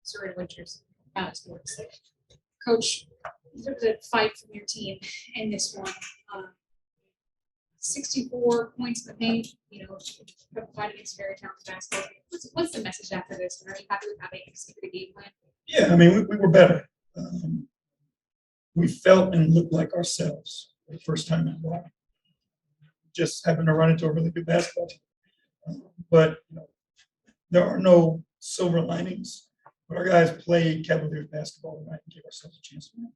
Surrey Winters sports. Coach, there was a fight from your team in this one. 64 points in the paint, fight against very talented basketball. What's the message after this? Are you happy with how they executed the game plan? Yeah, I mean, we were better. We felt and looked like ourselves for the first time in a while. Just happened to run into a really good basketball team. But there are no silver linings. But our guys played Cavaliers basketball tonight and gave ourselves a chance to win.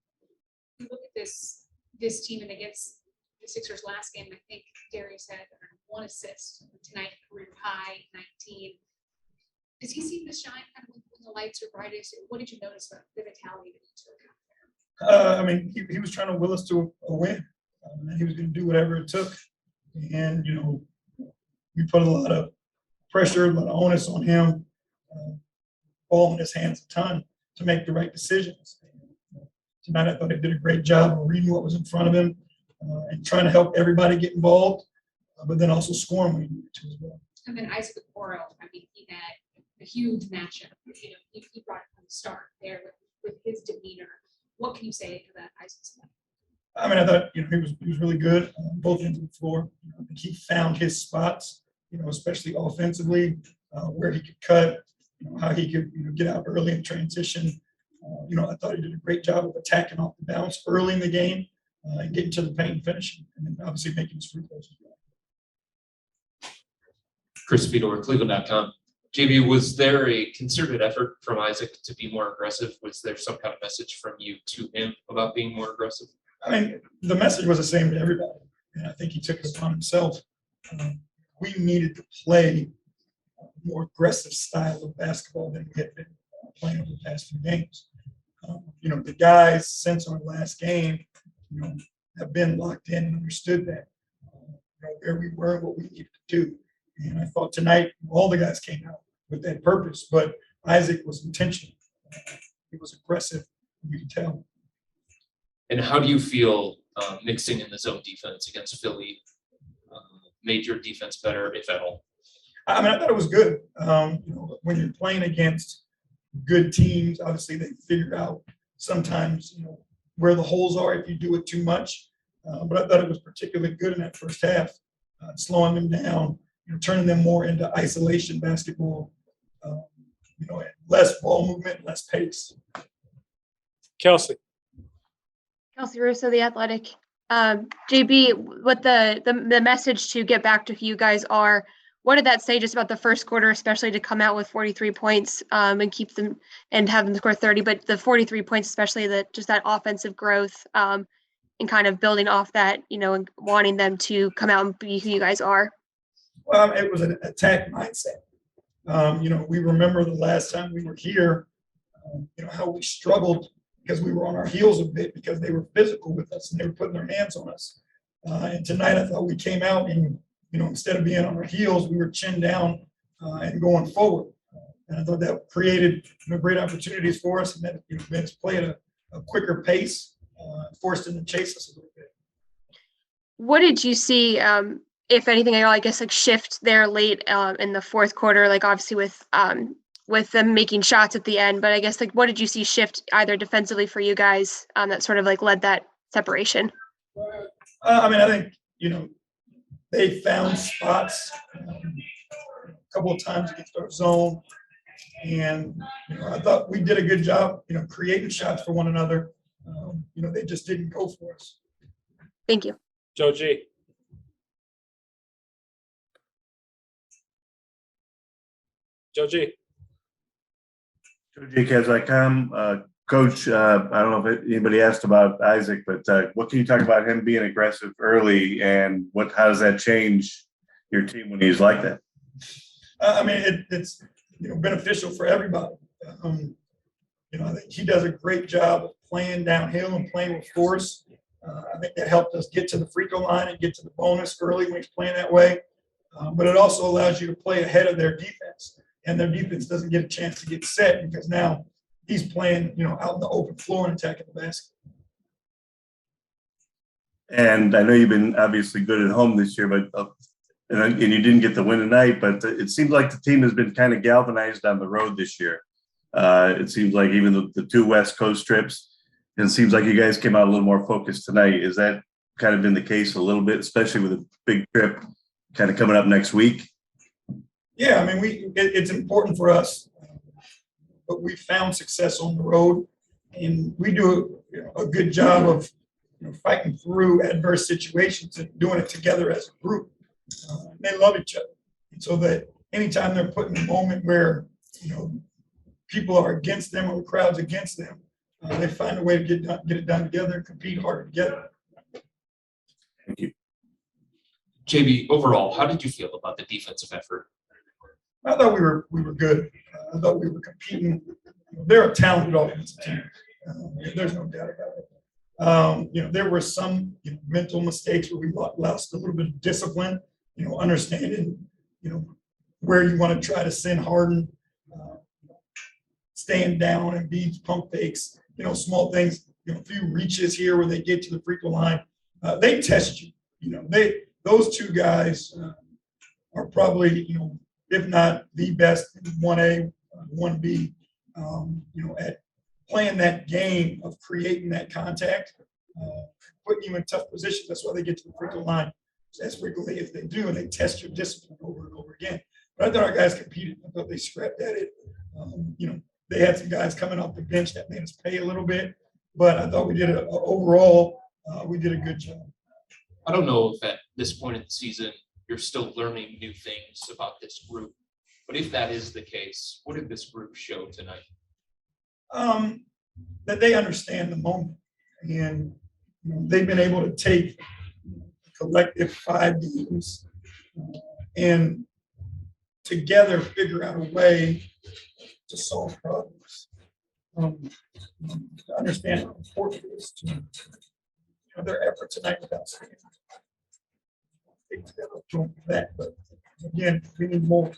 You look at this team and against the Sixers last game, I think Darius had 1 assist tonight, career high 19. Does he seem to shine kind of when the lights are brightest? What did you notice about the mentality that he took out there? I mean, he was trying to will us to a win. And he was going to do whatever it took. And, we put a lot of pressure, a lot of onus on him, ball in his hands a ton to make the right decisions. Tonight, I thought he did a great job of reading what was in front of him and trying to help everybody get involved, but then also scoring when he needed to as well. And then Isaac Okoro, I mean, he had a huge matchup. He brought it from the start there with his demeanor. What can you say to that, Isaac? I mean, I thought he was really good on both ends of the floor. I think he found his spots, especially offensively, where he could cut, how he could get out early in transition. I thought he did a great job of attacking off the bounce early in the game and getting to the paint and finishing, and then obviously making his free throws as well. Chris Fedor, Cleveland.com. JB, was there a concerted effort from Isaac to be more aggressive? Was there some kind of message from you to him about being more aggressive? I mean, the message was the same to everybody, and I think he took it upon himself. We needed to play a more aggressive style of basketball than we had been playing over the past few games. The guys since our last game, have been locked in and understood that, where we were and what we needed to do. And I thought tonight all the guys came out with that purpose, but Isaac was intentional. He was aggressive, you can tell. And how do you feel mixing in the zone defense against Philly made your defense better, if at all? I mean, I thought it was good. When you're playing against good teams, obviously they figure out sometimes, where the holes are if you do it too much. But I thought it was particularly good in that first half, slowing them down, turning them more into isolation basketball, and less ball movement, less pace. Kelsey Russo, The Athletic. JB, what the message to get back to who you guys are, what did that say just about the first quarter, especially to come out with 43 points and keep them and have them score 30, but the 43 points, especially just that offensive growth and kind of building off that, and wanting them to come out and be who you guys are? Well, it was an attack mindset. We remember the last time we were here, how we struggled because we were on our heels a bit because they were physical with us and they were putting their hands on us. And tonight I thought we came out and, instead of being on our heels, we were chin down and going forward. And I thought that created great opportunities for us, and that made us play at a quicker pace, forced them to chase us a little bit. What did you see, if anything, I guess, shift there late in the fourth quarter, obviously with them making shots at the end, but I guess what did you see shift either defensively for you guys that sort of led that separation? I mean, I think, they found spots a couple of times against our zone. And, I thought we did a good job, creating shots for one another. They just didn't go for us. Thank you. Joe G. Cavs.com. Coach, I don't know if anybody asked about Isaac, but what can you talk about him being aggressive early, and how does that change your team when he's like that? I mean, it's beneficial for everybody. I think he does a great job of playing downhill and playing with force. I think that helped us get to the free throw line and get to the bonus early when he's playing that way. But it also allows you to play ahead of their defense, and their defense doesn't get a chance to get set because now he's playing, out in the open floor and attacking the basket. And I know you've been obviously good at home this year, but and you didn't get the win tonight, but it seems like the team has been kind of galvanized on the road this year. It seems like even the two West Coast trips, and it seems like you guys came out a little more focused tonight. Is that kind of been the case a little bit, especially with a big trip kind of coming up next week? Yeah, I mean, it's important for us, but we found success on the road, and we do a good job of fighting through adverse situations and doing it together as a group. They love each other, and so that anytime they're put in a moment where people are against them or the crowd's against them, they find a way to get it done together and compete harder together. Thank you. JB, overall, how did you feel about the defensive effort? I thought we were good. I thought we were competing. They're a talented offensive team. There's no doubt about it. There were some mental mistakes where we lost a little bit of discipline. Understanding where you want to try to send Harden, staying down and beats pump fakes. Small things. A few reaches here where they get to the free throw line. They test you. Those two guys are probably if not the best in 1A, 1B, at playing that game of creating that contact, putting you in tough positions. That's why they get to the free throw line as frequently as they do, and they test your discipline over and over again. But I thought our guys competed. I thought they scrapped at it. They had some guys coming off the bench that made us pay a little bit, but I thought we did overall, we did a good job. I don't know if at this point in the season you're still learning new things about this group, but if that is the case, what did this group show tonight? That they understand the moment, and they've been able to take a collective 5 games and together figure out a way to solve problems. To understand how important it is to their effort tonight without saying that, but again, we need more.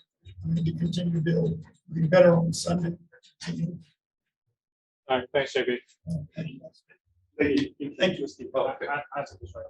We need to continue to build, be better on Sunday. All right, thanks, JB. Thank you. Thank you, Steve. Okay. I took this right.